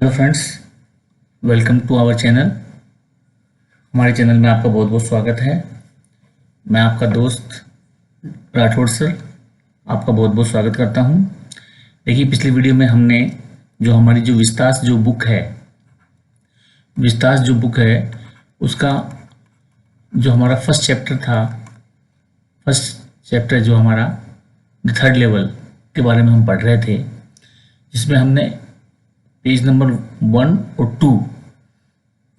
Hello friends, welcome to our channel. हमारे channel में आपका बहुत बहुत स्वागत है। मैं आपका दोस्त राठौड़ सर आपका बहुत बहुत स्वागत करता हूं। देखिए, पिछली वीडियो में हमने जो हमारी जो विस्तास जो बुक है उसका जो हमारा फर्स्ट चैप्टर जो हमारा थर्ड लेवल के बारे में हम पढ़ रहे थे, जिसमें हमने पेज नंबर 1 और 2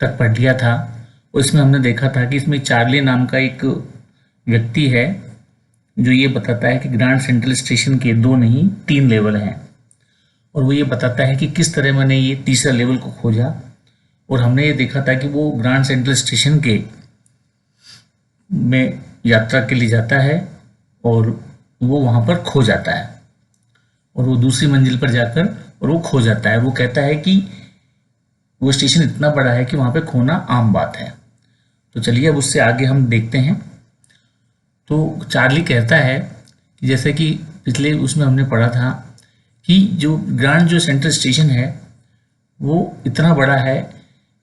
तक पढ़ लिया था। और इसमें हमने देखा था कि इसमें चार्ली नाम का एक व्यक्ति है जो ये बताता है कि ग्रैंड सेंट्रल स्टेशन के 2 नहीं 3 लेवल हैं, और वो ये बताता है कि किस तरह मैंने ये तीसरा लेवल को खोजा। और हमने ये देखा था कि वो ग्रैंड सेंट्रल स्टेशन के में यात्रा के लिए जाता है और वो वहाँ पर खो जाता है, और वो दूसरी मंजिल पर जाकर और वो खो जाता है। वो कहता है कि वो स्टेशन इतना बड़ा है कि वहाँ पे खोना आम बात है। तो चलिए अब उससे आगे हम देखते हैं। तो चार्ली कहता है कि जैसे कि पिछले उसमें हमने पढ़ा था कि जो ग्रैंड जो सेंट्रल स्टेशन है वो इतना बड़ा है,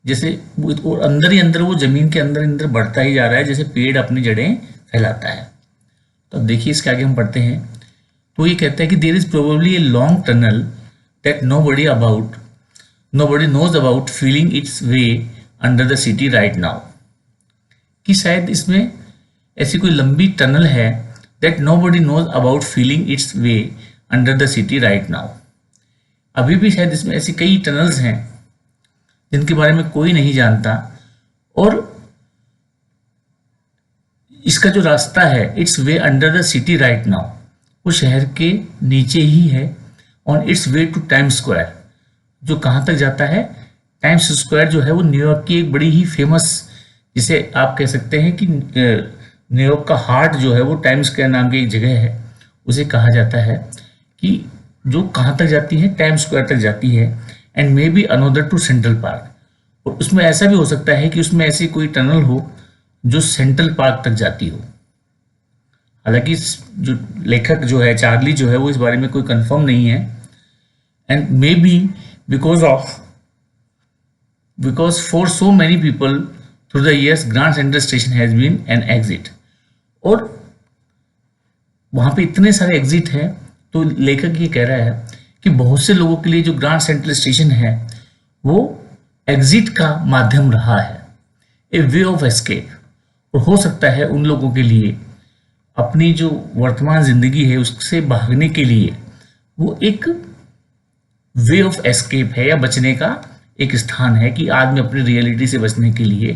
जैसे और अंदर ही अंदर वो ज़मीन के अंदर बढ़ता ही जा रहा है, जैसे पेड़ अपनी जड़ें फैलाता है। तो अब देखिए इसके आगे हम पढ़ते हैं। तो ये कहता है कि there is probably a long tunnel that nobody knows about feeling its way under the city right now। कि शायद इसमें ऐसी कोई लंबी टनल है that nobody knows about feeling its way under the city right now। अभी भी शायद इसमें ऐसी कई टनल्स हैं जिनके बारे में कोई नहीं जानता, और इसका जो रास्ता है it's way under the city right now, वो शहर के नीचे ही है। On it's way two times square, जो कहाँ तक जाता है, टाइम्स स्क्वायर जो है वो न्यूयॉर्क की एक बड़ी ही फेमस, जिसे आप कह सकते हैं कि न्यूयॉर्क का हार्ट जो है वो टाइम्स स्क्वायर नाम की एक जगह है, उसे कहा जाता है कि जो कहाँ तक जाती है, टाइम्स स्क्वायर तक जाती है। And maybe another to Central Park, और उसमें ऐसा भी हो सकता है कि उसमें ऐसी कोई टनल हो जो सेंट्रल पार्क तक जाती हो। हालांकि जो लेखक जो है चार्ली जो है वो इस बारे में कोई कंफर्म नहीं है। And may be because for so many people through the years Grand Central Station has been an exit, और वहां पे इतने सारे एग्जिट हैं, तो लेखक ये कह रहा है कि बहुत से लोगों के लिए जो ग्रैंड सेंट्रल स्टेशन है वो एग्जिट का माध्यम रहा है, ए वे ऑफ एस्केप। और हो सकता है उन लोगों के लिए अपनी जो वर्तमान जिंदगी है उससे भागने के लिए वो एक वे ऑफ एस्केप है, या बचने का एक स्थान है कि आदमी अपनी रियलिटी से बचने के लिए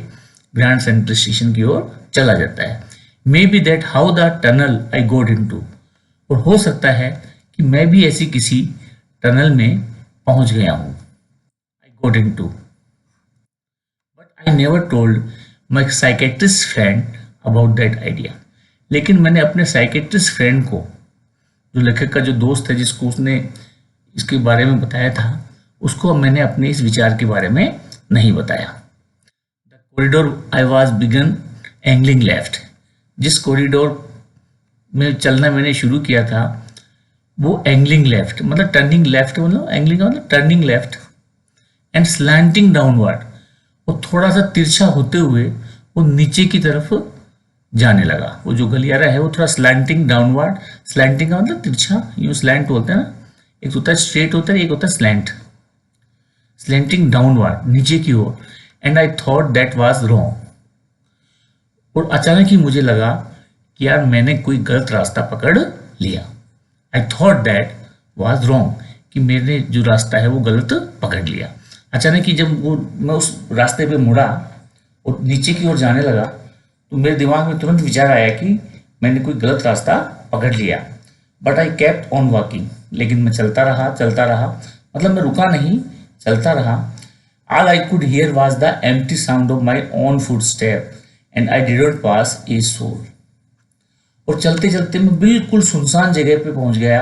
ग्रैंड सेंट्रल स्टेशन की ओर चला जाता है। Maybe that how the tunnel I got into, और हो सकता है कि मैं भी ऐसी किसी टनल में पहुंच गया हूं, I got into. But I never told my psychiatrist friend about that idea, लेकिन मैंने अपने साइकेट्रिस्ट फ्रेंड को, जो लेखक का जो दोस्त है जिसको उसने इसके बारे में बताया था, उसको मैंने अपने इस विचार के बारे में नहीं बताया। The corridor I was began angling left, जिस कॉरिडोर में चलना मैंने शुरू किया था वो एंगलिंग लेफ्ट मतलब टर्निंग लेफ्ट, मतलब एंगलिंग मतलब turning left, and slanting downward, और थोड़ा सा तिरछा होते हुए वो नीचे की तरफ जाने लगा। वो जो गलियारा है वो थोड़ा स्लैंटिंग डाउनवर्ड, स्लैंटिंग का मतलब तिरछा, यूं स्लैंट बोलते हैं ना, एक होता है स्ट्रेट होता है, एक होता है स्लैंट, स्लैंटिंग डाउनवर्ड नीचे की ओर। And I thought that was wrong, और अचानक ही मुझे लगा कि यार मैंने कोई गलत रास्ता पकड़ लिया। आई थॉट दैट वाज रॉन्ग, कि मैंने जो रास्ता है वो गलत पकड़ लिया। अचानक ही जब वो मैं उस रास्ते पे मुड़ा और नीचे की ओर जाने लगा, तो मेरे दिमाग में तुरंत विचार आया कि मैंने कोई गलत रास्ता पकड़ लिया। But I kept on walking, लेकिन मैं चलता रहा, मतलब मैं रुका नहीं, चलता रहा। All I could hear was the empty sound of my own footstep and I didn't pass a soul. और चलते चलते मैं बिल्कुल सुनसान जगह पे पहुंच गया,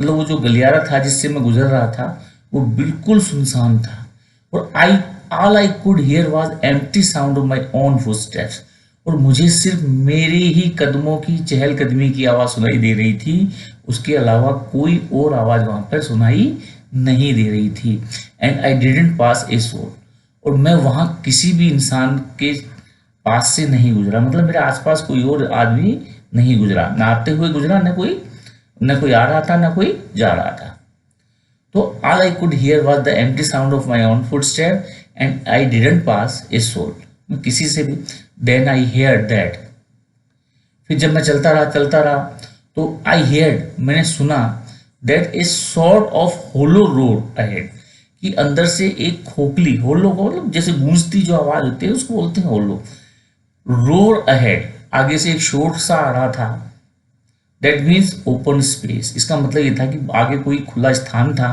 मतलब वो जो गलियारा था जिससे मैं गुजर रहा था वो बिल्कुल सुनसान था, और all I could hear was empty sound of my own foot steps, और मुझे सिर्फ मेरे ही कदमों की चहलकदमी की आवाज़ सुनाई दे रही थी, उसके अलावा कोई और आवाज़ वहाँ पर सुनाई नहीं दे रही थी। And I didn't pass a soul, और मैं वहाँ किसी भी इंसान के पास से नहीं गुजरा, मतलब मेरे आसपास कोई और आदमी नहीं गुजरा, ना आते हुए गुजरा, न कोई आ रहा था, ना कोई जा रहा था। तो all I could hear was the empty sound of my own footstep and I didn't pass a soul. मैं किसी से भी then I heard that, फिर जब मैं चलता रहा तो I heard, मैंने सुना that a sort of hollow roar ahead, कि अंदर से एक खोखली, होलो को मतलब जैसे गूंजती जो आवाज होती है उसको बोलते हैं होलो, रोर अहेड, आगे से एक शोर सा आ रहा था। दैट मीन्स ओपन स्पेस, इसका मतलब ये था कि आगे कोई खुला स्थान था।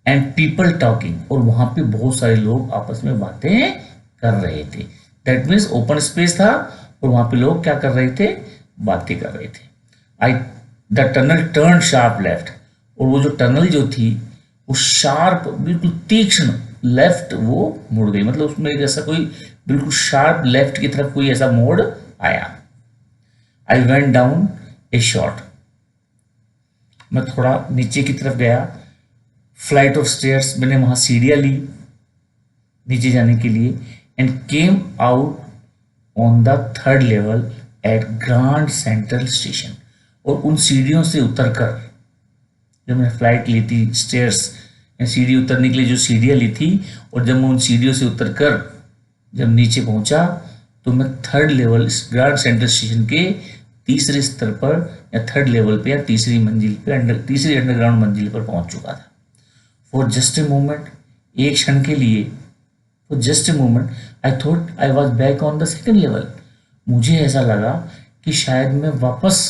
एंड पीपल टॉकिंग, और वहां पे बहुत सारे लोग आपस में बातें कर रहे थे। दैट मीन्स ओपन स्पेस था और वहां पे लोग क्या कर रहे थे, बातें कर रहे थे। I the tunnel turn sharp left, और वो जो टनल जो थी वो शार्प बिल्कुल तीक्ष्ण लेफ्ट वो मुड़ गई, मतलब उसमें एक ऐसा कोई बिल्कुल शार्प लेफ्ट की तरफ कोई ऐसा मोड़ आया। I went down A shot, मैं थोड़ा नीचे की तरफ गया। फ्लाइट ऑफ स्टेयर्स, मैंने वहां सीढ़ियां ली नीचे जाने के लिए। And came out on the third level at Grand Central Station, और उन सीढ़ियों से उतरकर, जब मैंने फ्लाइट ली थी स्टेयर्स, सीढ़ी उतरने के लिए जो सीढ़ियाँ ली थी, और जब मैं उन सीढ़ियों से उतरकर जब नीचे पहुंचा तो मैं third level grand Central Station के तीसरे स्तर पर या थर्ड लेवल पे या तीसरी मंजिल पे, तीसरी अंडरग्राउंड मंजिल पर पहुंच चुका था। फॉर जस्ट ए मोमेंट, एक क्षण के लिए, for just a moment I thought I was back on the second level, मुझे ऐसा लगा कि शायद मैं वापस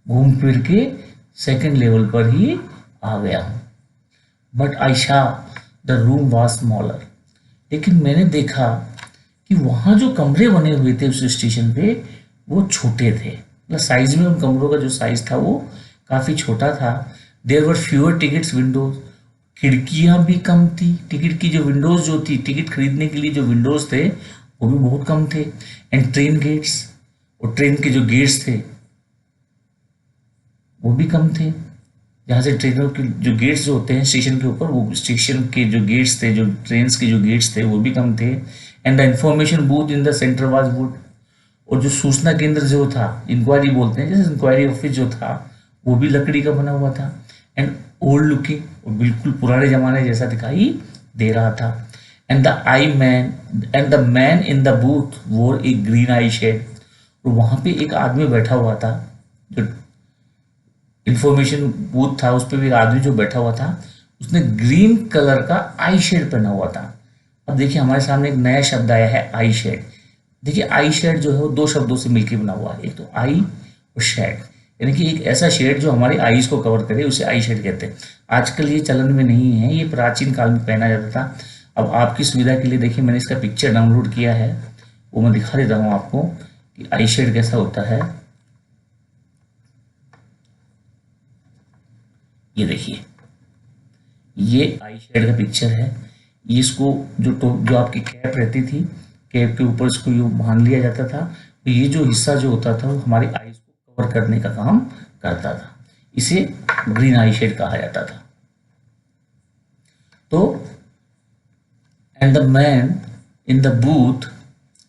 घूम फिर के सेकेंड लेवल पर ही आ गया हूँ। बट आई शा द रूम वॉज स्मॉलर, लेकिन मैंने देखा कि वहाँ जो कमरे बने हुए थे उस स्टेशन पे वो छोटे थे, मतलब साइज में उन कमरों का जो साइज था वो काफ़ी छोटा था। There were fewer tickets windows, खिड़कियाँ भी कम थी, टिकट की जो विंडोज जो थी, टिकट खरीदने के लिए जो विंडोज थे वो भी बहुत कम थे। एंड ट्रेन गेट्स, और ट्रेन के जो गेट्स थे वो भी कम थे, जहाँ से ट्रेनों के जो गेट्स जो होते हैं स्टेशन के ऊपर, वो स्टेशन के जो गेट्स थे, जो ट्रेन के जो गेट्स थे वो भी कम थे। And the information booth in the centre was would, और जो सूचना केंद्र जो था, इंक्वायरी बोलते हैं, जैसे इंक्वायरी ऑफिस जो था वो भी लकड़ी का बना हुआ था। एंड ओल्ड लुकिंग, और बिल्कुल पुराने जमाने जैसा दिखाई दे रहा था। And the man in the booth वोर ए ग्रीन आई शेड, और वहाँ पे एक आदमी बैठा हुआ था, जो इंफॉर्मेशन बूथ था उस पर भी एक आदमी जो बैठा हुआ था, उसने ग्रीन कलर का आई शेड पहना हुआ था। अब देखिए हमारे सामने एक नया शब्द आया है आई शेड। देखिए आई शेड जो है वो दो शब्दों से मिलकर बना हुआ है, एक तो आई और शेड, यानी कि एक ऐसा शेड जो हमारी आईज को कवर करे उसे आई शेड कहते हैं। आजकल ये चलन में नहीं है, ये प्राचीन काल में पहना जाता था। अब आपकी सुविधा के लिए देखिए मैंने इसका पिक्चर डाउनलोड किया है, वो मैं दिखा देता हूँ आपको कि आई शेड कैसा होता है। ये देखिए, ये आई शेड का पिक्चर है। इसको जो आपकी कैप रहती थी, कैप के ऊपर इसको यूँ बांध लिया जाता था, तो ये जो हिस्सा जो होता था वो हमारी आईज को कवर करने का काम करता था, इसे ग्रीन आई शेड कहा जाता था। तो and the man in the booth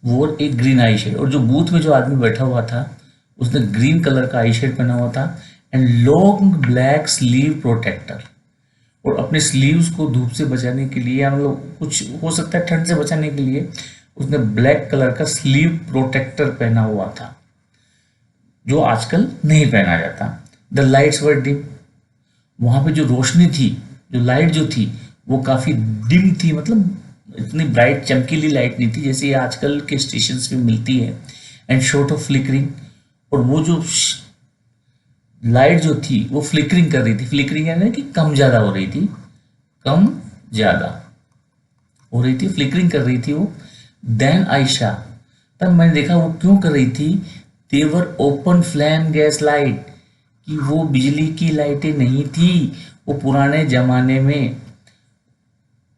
वोर ए ग्रीन आई शेड, और जो बूथ में जो आदमी बैठा हुआ था उसने ग्रीन कलर का आई शेड पहना हुआ था। And long black sleeve protector, और अपने स्लीव्स को धूप से बचाने के लिए या मतलब कुछ हो सकता है ठंड से बचाने के लिए उसने ब्लैक कलर का स्लीव प्रोटेक्टर पहना हुआ था, जो आजकल नहीं पहना जाता। द लाइट्स वर डिम, वहाँ पे जो रोशनी थी, जो लाइट जो थी वो काफ़ी डिम थी, मतलब इतनी ब्राइट चमकीली लाइट नहीं थी जैसे ये आजकल के स्टेशन में मिलती है। एंड शॉर्ट ऑफ फ्लिकरिंग, और वो जो लाइट जो थी वो फ्लिकरिंग कर रही थी। फ्लिकरिंग यानी कि कम ज़्यादा हो रही थी, कम ज़्यादा हो रही थी, फ्लिकरिंग कर रही थी वो। देन आयशा, तब मैंने देखा वो क्यों कर रही थी। देवर ओपन फ्लैम गैस लाइट, कि वो बिजली की लाइटें नहीं थी, वो पुराने ज़माने में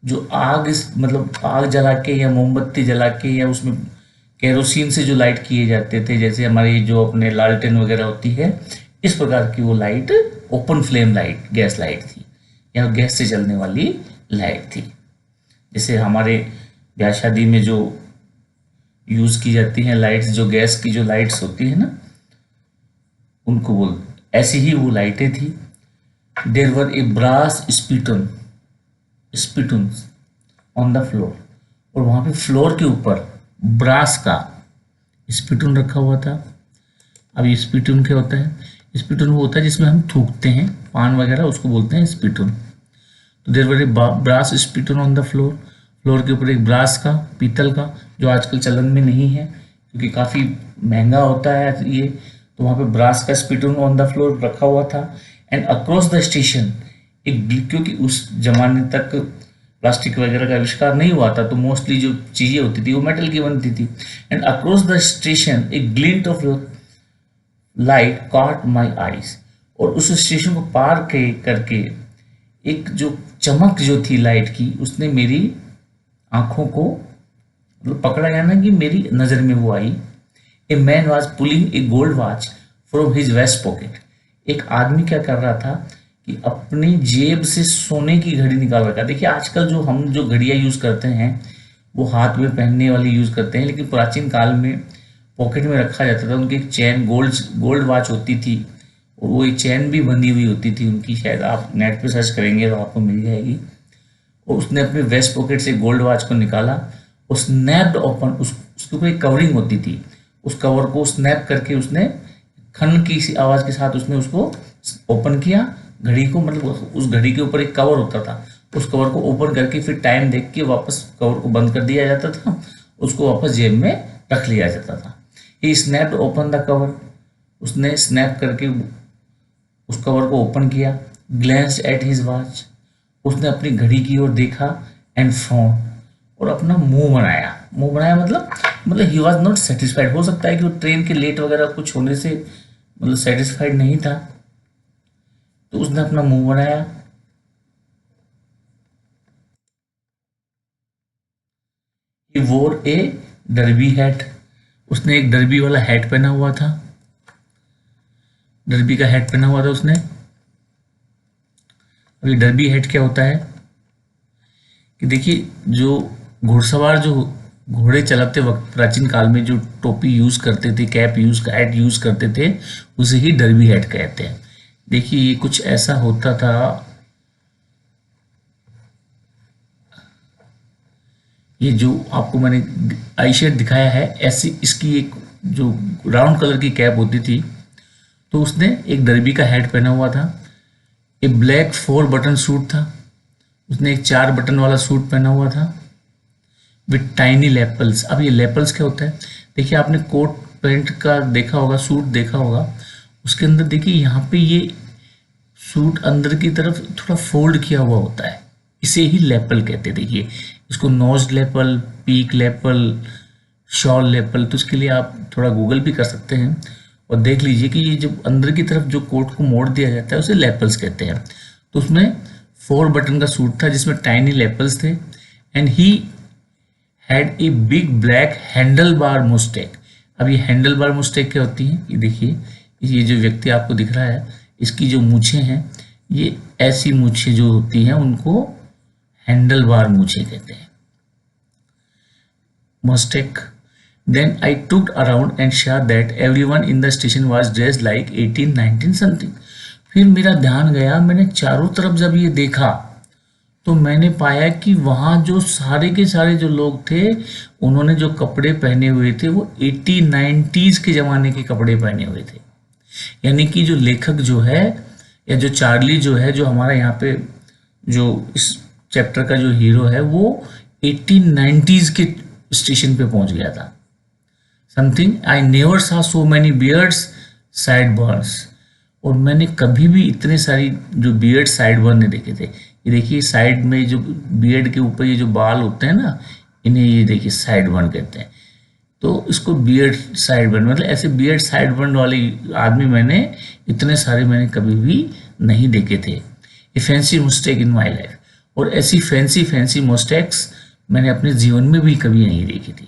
जो मतलब आग जला के या मोमबत्ती जला के या उसमें केरोसिन से जो लाइट किए जाते थे, जैसे हमारी जो अपने लालटेन वगैरह होती है, इस प्रकार की वो light open flame light gas light थी। या गैस से चलने वाली लाइट थी। जैसे हमारे ब्याह शादी में जो यूज की जाती हैं लाइट्स, जो गैस की जो लाइट्स होती है ना, उनको बोल, ऐसी ही वो लाइटें थी। There were a brass spittoon on the floor, और वहां पे फ्लोर के ऊपर ब्रास का स्पिटून रखा हुआ था। अब ये स्पिटून क्या होता है? स्पिटून वो होता है जिसमें हम थूकते हैं पान वगैरह, उसको बोलते हैं स्पिटून। तो there were a brass spittoon on the floor, floor के ऊपर एक ब्रास का, पीतल का, जो आजकल चलन में नहीं है क्योंकि काफ़ी महंगा होता है ये, तो वहाँ पे ब्रास का स्पिटून ऑन द फ्लोर रखा हुआ था। एंड अक्रॉस द स्टेशन एक, क्योंकि उस जमाने तक प्लास्टिक वगैरह का आविष्कार नहीं हुआ था, तो मोस्टली जो चीज़ें होती थी वो मेटल की बनती थी। एंड अक्रॉस द स्टेशन एक glint of light caught my eyes, और उस स्टेशन को पार करके एक जो चमक जो थी लाइट की, उसने मेरी आंखों को मतलब पकड़ा, या ना कि मेरी नज़र में वो आई। A man was pulling a gold watch from his vest pocket, एक आदमी क्या कर रहा था कि अपनी जेब से सोने की घड़ी निकाल रखा। देखिए आजकल जो हम जो घड़ियाँ यूज़ करते हैं वो हाथ में पहनने वाली यूज़ करते हैं, लेकिन प्राचीन काल में पॉकेट में रखा जाता था। उनकी एक चैन गोल्ड वॉच होती थी, और वो एक चैन भी बंधी हुई होती थी उनकी, शायद आप नेट पे सर्च करेंगे तो आपको मिल जाएगी। और उसने अपने वेस्ट पॉकेट से गोल्ड वॉच को निकाला और स्नैप्ड ओपन, उसके ऊपर एक कवरिंग होती थी, उस कवर को स्नैप करके उसने खन की सी आवाज़ के साथ उसने उसको ओपन किया घड़ी को, मतलब उस घड़ी के ऊपर एक कवर होता था, उस कवर को ओपन करके फिर टाइम देख के वापस कवर को बंद कर दिया जाता था, उसको वापस जेब में रख लिया जाता था। ही स्नैप्ड ओपन द कवर, उसने स्नैप करके उस कवर को ओपन किया। ग्लैंस्ड एट हिज वॉच, उसने अपनी घड़ी की ओर देखा। एंड फ्रॉन, और अपना मुंह बनाया मतलब ही वॉज नॉट सेटिस्फाइड। हो सकता है कि वो ट्रेन के लेट वगैरह कुछ होने से मतलब सेटिस्फाइड नहीं था, तो उसने अपना मुंह बनाया। ही वोर ए डर्बी हैट, उसने एक डर्बी वाला हैट पहना हुआ था, डर्बी का हैट पहना हुआ था उसने। अभी डर्बी हैट क्या होता है कि देखिए, जो घुड़सवार जो घोड़े चलाते वक्त प्राचीन काल में जो टोपी यूज करते थे, हैट यूज करते थे, उसे ही डर्बी हैट कहते हैं। देखिए ये कुछ ऐसा होता था, ये जो आपको मैंने आई शेड दिखाया है, ऐसी इसकी एक जो राउंड कलर की कैप होती थी, तो उसने एक डर्बी का हैट पहना हुआ था। ए ब्लैक 4 बटन सूट था, उसने एक 4 बटन वाला सूट पहना हुआ था विथ टाइनी लेपल्स। अब ये लेपल्स क्या होता है? देखिए आपने कोट पैंट का देखा होगा, सूट देखा होगा, उसके अंदर देखिए यहाँ पे ये सूट अंदर की तरफ थोड़ा फोल्ड किया हुआ होता है, इसे ही लेपल कहते हैं। देखिए इसको notch lapel, peak lapel, shawl lapel, तो इसके लिए आप थोड़ा गूगल भी कर सकते हैं और देख लीजिए कि ये जब अंदर की तरफ जो कोट को मोड़ दिया जाता है उसे लेपल्स कहते हैं। तो उसमें 4 बटन का सूट था जिसमें टाइनी लेपल्स थे। And he had a big black handle bar Moustache. अब ये हैंडल बार मुस्टैक क्या होती है? ये देखिए, ये जो व्यक्ति आपको दिख रहा है, इसकी जो मूछें हैं, ये ऐसी मूछें जो होती हैं उनको हैंडल बार मूछें कहते हैं, Moustache. Then I took around and saw that everyone in the station was dressed like 18, 19 something. फिर मेरा ध्यान गया, मैंने चारों तरफ जब ये देखा तो मैंने पाया कि वहाँ जो सारे के सारे जो लोग थे, उन्होंने जो कपड़े पहने हुए थे वो 80, 90s के ज़माने के कपड़े पहने हुए थे। यानी कि जो लेखक जो है, या जो चार्ली जो है, जो हमारा यहाँ पे जो इस चैप्टर का जो हीरो है, वो 1890s के स्टेशन पे पहुँच गया था। समथिंग आई नेवर सा so many beards side Burns, और मैंने कभी भी इतने सारी जो बियर्ड साइड बर्न नहीं देखे थे। ये देखिए साइड में जो बियर्ड के ऊपर ये जो बाल होते हैं ना, इन्हें ये देखिए साइड बर्न कहते हैं। तो इसको बियर्ड साइड बर्न, मतलब ऐसे बियर्ड साइड बर्न वाले आदमी मैंने इतने सारे मैंने कभी भी नहीं देखे थे। ए fancy mistake in my life, और ऐसी फैंसी मिस्टेक्स मैंने अपने जीवन में भी कभी नहीं देखी थी।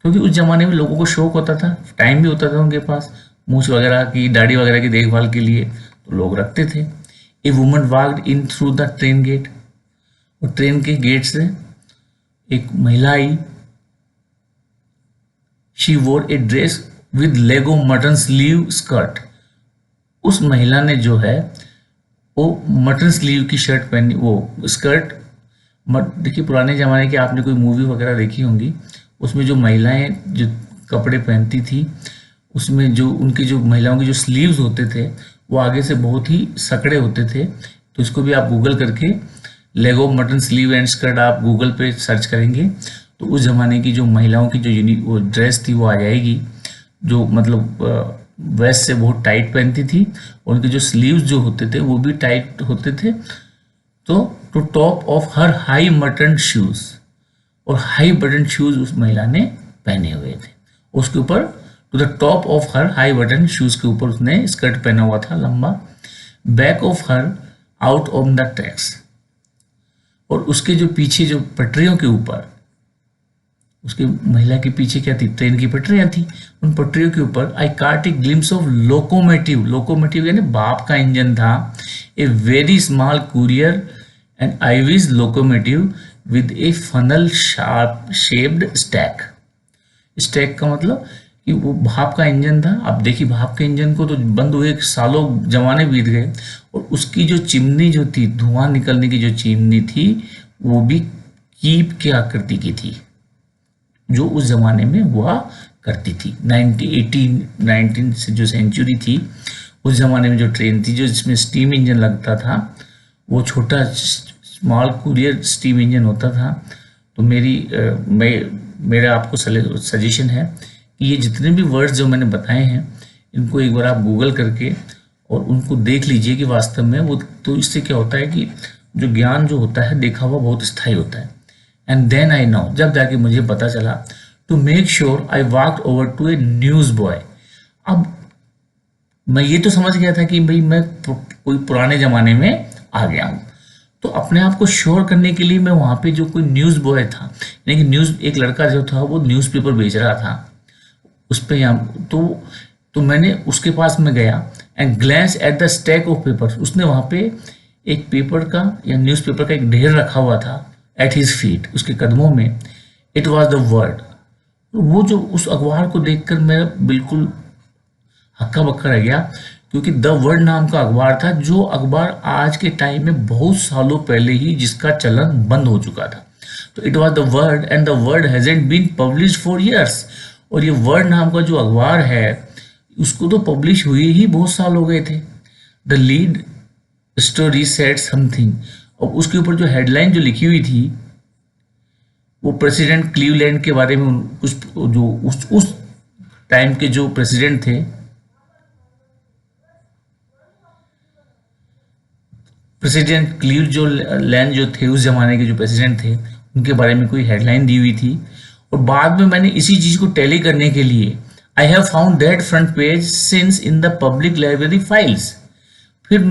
क्योंकि उस जमाने में लोगों को शौक होता था, टाइम भी होता था उनके पास मूछ वगैरह की, दाढ़ी वगैरह की देखभाल के लिए, तो लोग रखते थे। A woman walked in through the train gate, और ट्रेन के गेट से एक महिला आई। She wore a dress with leg of mutton sleeve skirt, उस महिला ने जो है वो मटन स्लीव की शर्ट पहनी, वो स्कर्ट। देखिए पुराने ज़माने की आपने कोई मूवी वगैरह देखी होंगी, उसमें जो महिलाएं जो कपड़े पहनती थी, उसमें जो उनकी जो महिलाओं के जो स्लीव्स होते थे वो आगे से बहुत ही सकड़े होते थे। तो इसको भी आप गूगल करके लेगो मटन स्लीव एंड स्कर्ट आप गूगल पे सर्च करेंगे तो उस ज़माने की जो महिलाओं की जो वो ड्रेस थी वो आ जाएगी, जो मतलब वेस्ट से बहुत टाइट पहनती थी, और उनके जो स्लीव्स जो होते थे वो भी टाइट होते थे। तो to top of her high button shoes, और हाई बटन शूज उस महिला ने पहने हुए थे। उसके ऊपर to the top of her high button shoes के ऊपर उसने स्कर्ट पहना हुआ था लंबा। Back of her out on the tracks, और उसके जो पीछे जो पटरियों के ऊपर, उसकी महिला के पीछे क्या थी, ट्रेन की पटरियां थी, उन पटरियों के ऊपर आई काट a glimpse of locomotive, locomotive यानी भाप का इंजन था, a very small courier and IVs locomotive with A funnel sharp shaped stack. Stack का मतलब कि वो भाप का इंजन था। अब देखिए भाप के इंजन को तो बंद हुए सालों जमाने बीत गए, और उसकी जो चिमनी जो थी, धुआं निकलने की जो चिमनी थी, वो भी कीप की आकृति की थी, जो उस जमाने में हुआ करती थी। 19 से जो सेंचुरी थी उस जमाने में जो ट्रेन थी जो जिसमें स्टीम इंजन लगता था, वो छोटा स्मॉल कुरियर स्टीम इंजन होता था। तो मेरा आपको सजेशन है कि ये जितने भी वर्ड्स जो मैंने बताए हैं इनको एक बार आप गूगल करके और उनको देख लीजिए कि वास्तव में वो, तो इससे क्या होता है कि जो ज्ञान जो होता है देखा हुआ बहुत स्थायी होता है। एंड देन आई नो, जब जाके मुझे पता चला, to make sure I walk over to a newsboy. अब मैं ये तो समझ गया था कि भाई मैं कोई पुराने ज़माने में आ गया हूँ, तो अपने आप को श्योर करने के लिए मैं वहाँ पे जो कोई न्यूज़ बॉय था, यानी कि न्यूज़ एक लड़का जो था वो न्यूज़पेपर बेच रहा था उस पर, यहाँ तो मैंने उसके पास में गया and glans at the stack of paper. उसने वहाँ पे एक पेपर का या न्यूज़पेपर का एक ढेर रखा हुआ था एट हिज फीट, उसके कदमों में। It was the word. वो जो उस अखबार को देखकर मैं बिल्कुल हक्का बक्का रह गया, क्योंकि द वर्ड नाम का अखबार था, जो अखबार आज के टाइम में बहुत सालों पहले ही जिसका चलन बंद हो चुका था। तो it was the word and the word hasn't been publish for years. और ये वर्ड नाम का जो अखबार है उसको तो पब्लिश हुए ही बहुत साल हो गए थे। The lead story said something, और उसके ऊपर जो हेडलाइन जो लिखी हुई थी वो प्रेसिडेंट क्लीवलैंड के बारे में, कुछ जो उस टाइम के जो प्रेसिडेंट थे, प्रेसिडेंट क्लीवलैंड जो थे उस जमाने के जो प्रेसिडेंट थे, उनके बारे में कोई हेडलाइन दी हुई थी। और बाद में मैंने इसी चीज को टैली करने के लिए I have found that front page since in the public library files. फिर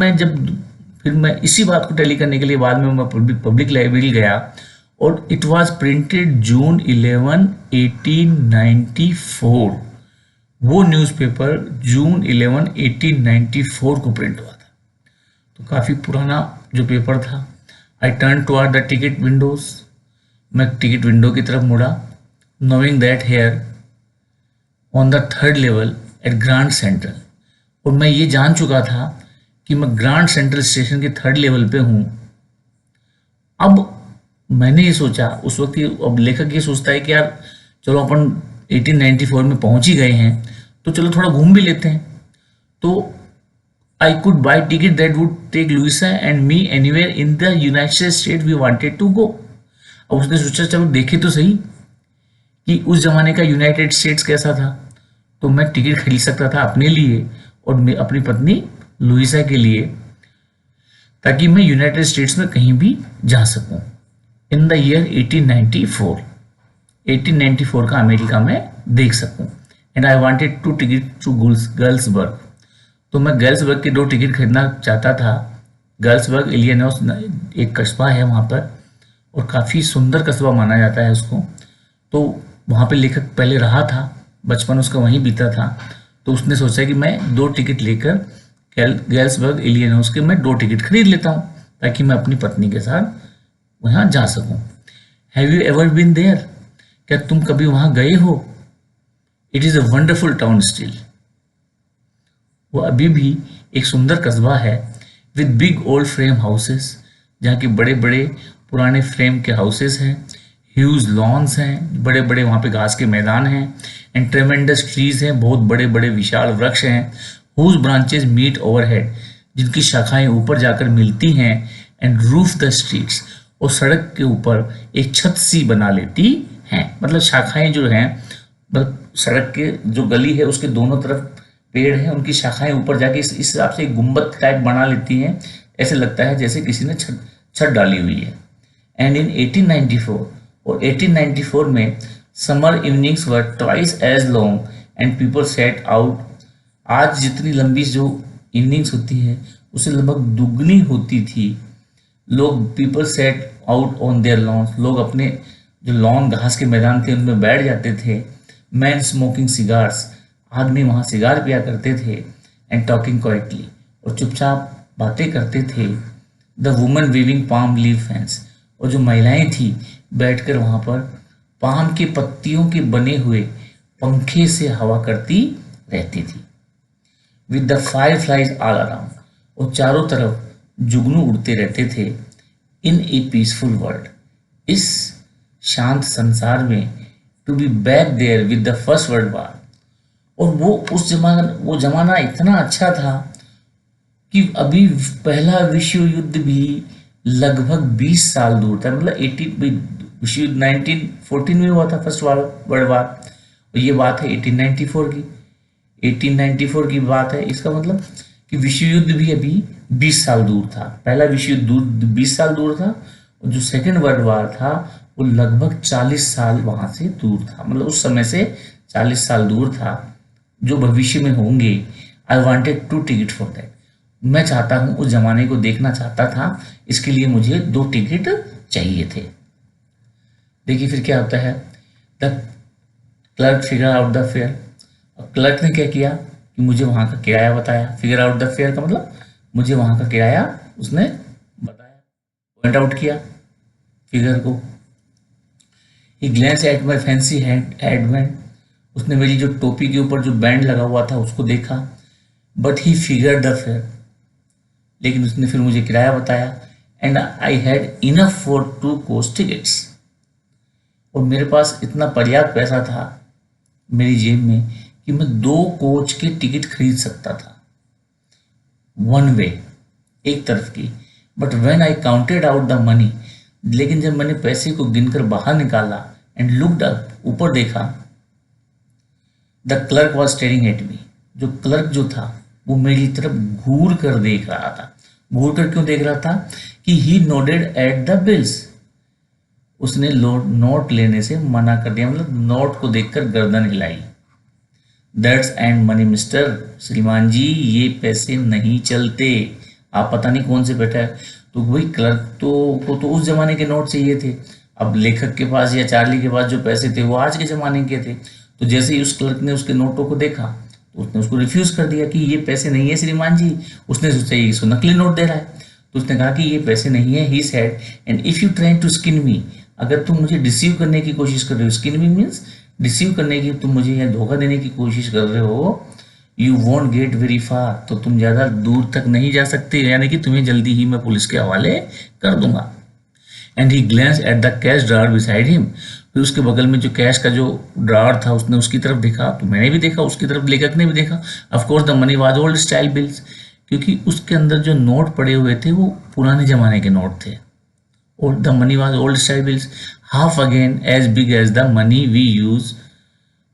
मैं इसी बात को टैली करने के लिए बाद में मैं पब्लिक लाइब्रेरी गया, और इट वाज प्रिंटेड जून 11 1894। वो न्यूज़पेपर जून 11 1894 को प्रिंट हुआ था, तो काफ़ी पुराना जो पेपर था। I turn toward the ticket windows, मैं टिकट विंडो की तरफ मुड़ा, knowing that here on the third level at Grand Central. और मैं ये जान चुका था कि मैं ग्रांड सेंट्रल स्टेशन के थर्ड लेवल पे हूँ। अब मैंने ये सोचा उस वक्त, अब लेखक ये सोचता है कि यार चलो अपन 1894 में पहुंच ही गए हैं तो चलो थोड़ा घूम भी लेते हैं। तो I could buy ticket that would take Louisa and me anywhere in the United State we wanted to go. अब उसने सोचा चलो देखे तो सही कि उस जमाने का यूनाइटेड स्टेट्स कैसा था। तो मैं टिकट खरीद सकता था अपने लिए और मैं अपनी पत्नी लुइसा के लिए, ताकि मैं यूनाइटेड स्टेट्स में कहीं भी जा सकूं। इन द ईयर 1894 का अमेरिका में देख सकूं। And I wanted to ticket to Galesburg. तो मैं गर्ल्सबर्ग के 2 टिकट खरीदना चाहता था। गर्ल्सबर्ग इलियनॉस एक कस्बा है वहाँ पर, और काफ़ी सुंदर कस्बा माना जाता है उसको। तो वहाँ पे लेखक पहले रहा था, बचपन उसका वहीं बीता था। तो उसने सोचा कि मैं 2 टिकट लेकर गैल्सबर्ग इलिनॉइस के मैं 2 टिकट खरीद लेता हूँ ताकि मैं अपनी पत्नी के साथ वहाँ जा सकूँ। Have you ever been there? क्या तुम कभी वहाँ गए हो? It is a wonderful town still. वो अभी भी एक सुंदर कस्बा है with big old frame houses, जहाँ के बड़े बड़े पुराने फ्रेम के हाउसेस हैं, ह्यूज लॉन्स हैं, बड़े बड़े वहाँ पे घास के मैदान हैं, एंड ट्रेमेंडस ट्रीज हैं, बहुत बड़े बड़े विशाल वृक्ष हैं, हुज ब्रांचेस मीट ओवरहेड, जिनकी शाखाएं ऊपर जाकर मिलती हैं, एंड रूफ द स्ट्रीट्स, और सड़क के ऊपर एक छत सी बना लेती हैं। मतलब शाखाएं जो हैं, मतलब सड़क के जो गली है उसके दोनों तरफ पेड़ हैं, उनकी शाखाएं ऊपर जाके इस हिसाब से एक गुंबद टाइप बना लेती हैं, ऐसे लगता है जैसे किसी ने छत छत डाली हुई है। एंड इन 1894, और 1894 में summer evenings were twice as long and people set out. आज जितनी लंबी जो इवनिंग्स होती है उससे लगभग दुगनी होती थी। लोग people set out on their lawns, लोग अपने जो लॉन घास के मैदान थे उनमें बैठ जाते थे। मैन स्मोकिंग सिगार्स, आदमी वहाँ सिगार पिया करते थे, एंड टॉकिंग क्वाइटली, और चुपचाप बातें करते थे। The woman weaving palm leave fans, और जो महिलाएं थी बैठकर वहाँ पर पाम के पत्तियों के बने हुए पंखे से हवा करती रहती थी। With the fire flies all around, और चारों तरफ जुगनू उड़ते रहते थे। इन ए पीसफुल वर्ल्ड, इस शांत संसार में, to be back there with the First World War. और वो जमाना इतना अच्छा था कि अभी पहला विश्व युद्ध भी लगभग 20 साल दूर था। मतलब 18 विश्व युद्ध 1914 में हुआ था, फर्स्ट वर्ल्ड वार, और ये बात है 1894 की। 1894 की बात है, इसका मतलब कि विश्व युद्ध भी अभी 20 साल दूर था। पहला विश्व युद्ध 20 साल दूर था, और जो सेकेंड वर्ल्ड वार था वो लगभग 40 साल वहां से दूर था। मतलब उस समय से 40 साल दूर था, जो भविष्य में होंगे। I wanted 2 ticket for that, मैं चाहता हूँ, उस जमाने को देखना चाहता था, इसके लिए मुझे 2 टिकट चाहिए थे। देखिए फिर क्या होता है। The clerk figure out the fair, और क्लर्क ने क्या किया कि मुझे वहाँ का किराया बताया। फिगर आउट द फेयर का मतलब मुझे वहाँ का किराया उसने बताया, पॉइंट आउट किया फिगर को। He glance at my fancy headband, उसने मेरी जो टोपी के ऊपर जो बैंड लगा हुआ था उसको देखा। But he figure the fair, लेकिन उसने फिर मुझे किराया बताया। And I had enough for 2 coach tickets, और मेरे पास इतना पर्याप्त पैसा था मेरी जेब में कि मैं 2 कोच के टिकट खरीद सकता था, वन वे, एक तरफ की। But when I counted out the money, लेकिन जब मैंने पैसे को गिनकर बाहर निकाला, एंड लुक्ड अप, ऊपर देखा, the clerk was staring at me, जो क्लर्क जो था वो मेरी तरफ घूर कर देख रहा था। घूर कर क्यों देख रहा था कि ही नोडेड एट द बिल्स, उसने नोट लेने से मना कर दिया, मतलब नोट को देखकर गर्दन हिलाई। दैट्स एंड मनी मिस्टर, श्रीमान जी ये पैसे नहीं चलते, आप पता नहीं कौन से बैठा है। तो वही क्लर्क को तो उस जमाने के नोट चाहिए थे। अब लेखक के पास या चार्ली के पास जो पैसे थे वो आज के ज़माने के थे। तो जैसे ही उस क्लर्क ने उसके नोटों को देखा तो उसने उसको रिफ्यूज़ कर दिया कि ये पैसे नहीं है श्रीमान जी। उसने सोचा ये इसको नकली नोट दे रहा है, तो उसने कहा कि ये पैसे नहीं है। He said, and if you try to skin me, अगर तुम मुझे डिसीव करने की कोशिश कर रहे हो, स्किन मी मीन्स डिसीव करने की, तुम मुझे या धोखा देने की कोशिश कर रहे हो, you want get very far, तो तुम ज़्यादा दूर तक नहीं जा सकते, यानी कि तुम्हें जल्दी ही मैं पुलिस के हवाले कर दूंगा। And he glance at the cash drawer beside him, फिर उसके बगल में जो कैश का जो ड्रावर था उसने उसकी तरफ देखा, तो मैंने भी देखा उसकी तरफ, लेखक ने भी देखा। Of course the money was old style bills, क्योंकि उसके अंदर जो नोट पड़े हुए थे वो पुराने ज़माने के नोट थे। और the money was old style bills, half again as big as the money we use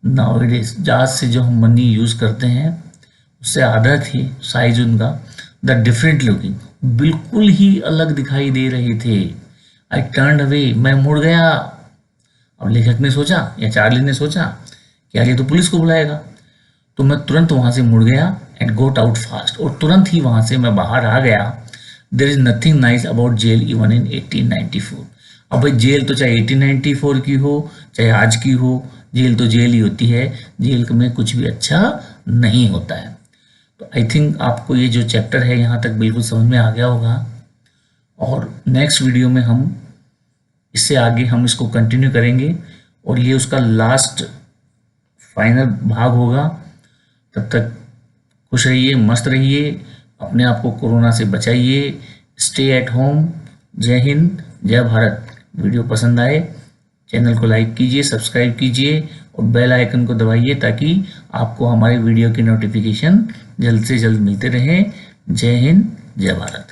now it is, आज से जो हम मनी यूज़ करते हैं उससे आधा थी साइज उनका। द डिफरेंट लुकिंग, बिल्कुल ही अलग दिखाई दे रहे थे। आई टर्न अवे, मैं मुड़ गया। अब लेखक ने सोचा या चार्ली ने सोचा कि यार ये तो पुलिस को बुलाएगा, तो मैं तुरंत वहाँ से मुड़ गया एंड गोट आउट फास्ट, और तुरंत ही वहाँ से मैं बाहर आ गया। There is nothing nice about jail even in 1894। अब भाई जेल तो चाहे 1894 की हो चाहे आज की हो, जेल तो जेल ही होती है, जेल में कुछ भी अच्छा नहीं होता है। तो आई थिंक आपको ये जो चैप्टर है यहाँ तक बिल्कुल समझ में आ गया होगा, और नेक्स्ट वीडियो में हम इससे आगे हम इसको कंटिन्यू करेंगे और ये उसका लास्ट फाइनल भाग होगा। तब तक खुश रहिए, मस्त रहिए, अपने आप को कोरोना से बचाइए, स्टे एट होम। जय हिंद, जय भारत। वीडियो पसंद आए चैनल को लाइक कीजिए, सब्सक्राइब कीजिए और बेल आइकन को दबाइए ताकि आपको हमारे वीडियो की नोटिफिकेशन जल्द से जल्द मिलते रहे। जय हिंद, जय भारत।